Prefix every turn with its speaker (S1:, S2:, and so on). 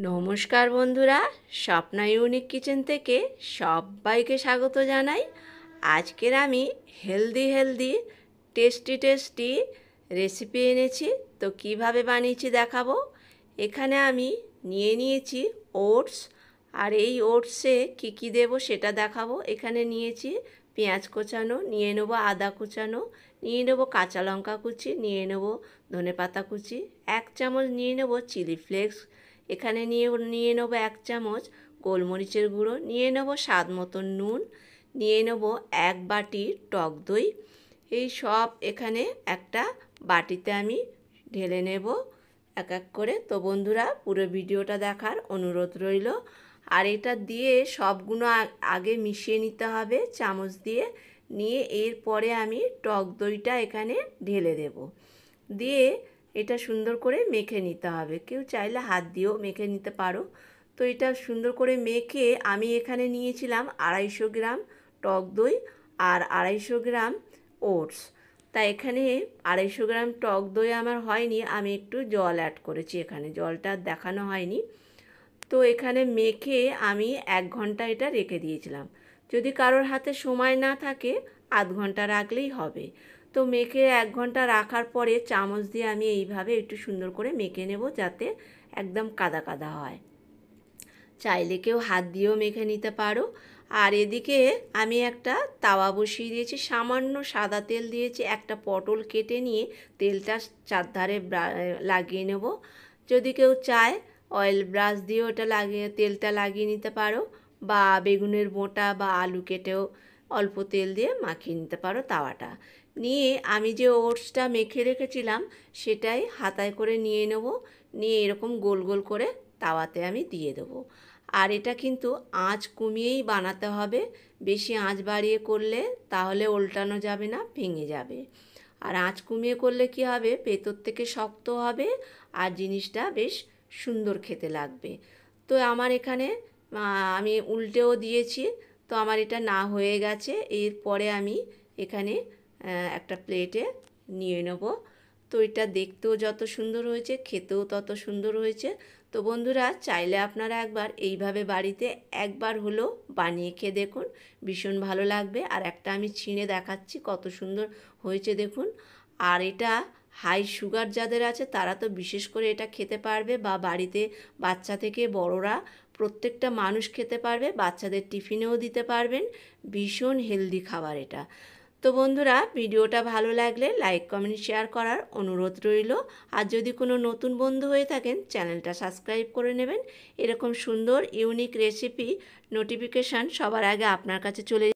S1: নমস্কার বন্ধুরা, Swapna unique kitchen থেকে সবাইকে স্বাগত জানাই। আজকের আমি হেলদি টেস্টি রেসিপি এনেছি। তো কিভাবে বানিয়েছি দেখাবো। এখানে আমি নিয়েছি ওটস, আর এই ওটসে কী দেবো সেটা দেখাবো। এখানে নিয়েছি পেঁয়াজ কোচানো, নিয়ে নেবো আদা কুচানো, নিয়ে নেবো কাঁচা লঙ্কা কুচি, নিয়ে নেবো ধনেপাতা কুচি, 1 চামচ নিয়ে নেবো চিলি ফ্লেক্স, এখানে নিয়ে নেবো 1 চামচ গোলমরিচের গুঁড়ো, নিয়ে নেবো স্বাদ মতন নুন, নিয়ে নেবো 1 বাটি টক দই। এই সব এখানে একটা বাটিতে আমি ঢেলে নেব এক এক করে। তো বন্ধুরা, পুরো ভিডিওটা দেখার অনুরোধ রইল। আর এটা দিয়ে সবগুলো আগে মিশিয়ে নিতে হবে চামচ দিয়ে। নিয়ে এরপরে আমি টক দইটা এখানে ঢেলে দেব, দিয়ে এটা সুন্দর করে মেখে নিতে হবে। কেউ চাইলে হাত দিয়েও মেখে নিতে পারো। তো এটা সুন্দর করে মেখে আমি এখানে নিয়েছিলাম 250 গ্রাম টক দই আর 250 গ্রাম ওটস। তা এখানে 250 গ্রাম টক দই আমার হয়নি, আমি একটু জল অ্যাড করেছি, এখানে জলটা দেখানো হয়নি। তো এখানে মেখে আমি 1 ঘন্টা এটা রেখে দিয়েছিলাম। যদি কারোর হাতে সময় না থাকে আধ ঘন্টা রাখলেই হবে। তো মেখে 1 ঘন্টা রাখার পরে চামচ দিয়ে আমি এইভাবে একটু সুন্দর করে মেখে নেব, যাতে একদম কাদা কাদা হয়। চাইলে কেউ হাত দিয়েও মেখে নিতে পারো। আর এদিকে আমি একটা তাওয়া বসিয়ে দিয়েছি, সামান্য সাদা তেল দিয়েছি, একটা পটল কেটে নিয়ে তেলটা চারধারে লাগিয়ে নেব। যদি কেউ চায় অয়েল ব্রাশ দিয়ে ওটা তেলটা লাগিয়ে নিতে পারো, বা বেগুনের বোঁটা বা আলু কেটেও অল্প তেল দিয়ে মাখিয়ে নিতে পারো তাওয়াটা। নিয়ে আমি যে ওটসটা মেখে রেখেছিলাম সেটাই হাতায় করে নিয়ে নেব, নিয়ে এরকম গোল গোল করে তাওয়াতে আমি দিয়ে দেবো। আর এটা কিন্তু আঁচ কমিয়েই বানাতে হবে, বেশি আঁচ বাড়িয়ে করলে তাহলে উল্টানো যাবে না, ভেঙে যাবে। আর আঁচ কমিয়ে করলে কি হবে, ভেতর থেকে শক্ত হবে আর জিনিসটা বেশ সুন্দর খেতে লাগবে। তো আমার এখানে আমি উল্টেও দিয়েছি, তো আমার এটা না হয়ে গেছে। এরপরে আমি এখানে একটা প্লেটে নিয়ে নেব। তো এটা দেখতেও যত সুন্দর হয়েছে খেতেও তত সুন্দর হয়েছে। তো বন্ধুরা, চাইলে আপনারা একবার এইভাবে বাড়িতে একবার হলেও বানিয়ে খেয়ে দেখুন, ভীষণ ভালো লাগবে। আর একটা আমি ছিঁড়ে দেখাচ্ছি কত সুন্দর হয়েছে দেখুন। আর এটা হাই সুগার যাদের আছে তারা তো বিশেষ করে এটা খেতে পারবে, বা বাড়িতে বাচ্চা থেকে বড়রা প্রত্যেকটা মানুষ খেতে পারবে, বাচ্চাদের টিফিনেও দিতে পারবেন। ভীষণ হেলদি খাবার এটা। তো বন্ধুরা, ভিডিওটা ভালো লাগলে লাইক কমেন্ট শেয়ার করার অনুরোধ রইল। আর যদি কোনো নতুন বন্ধু হয়ে থাকেন চ্যানেলটা সাবস্ক্রাইব করে নেবেন। এরকম সুন্দর ইউনিক রেসিপি নোটিফিকেশান সবার আগে আপনার কাছে চলে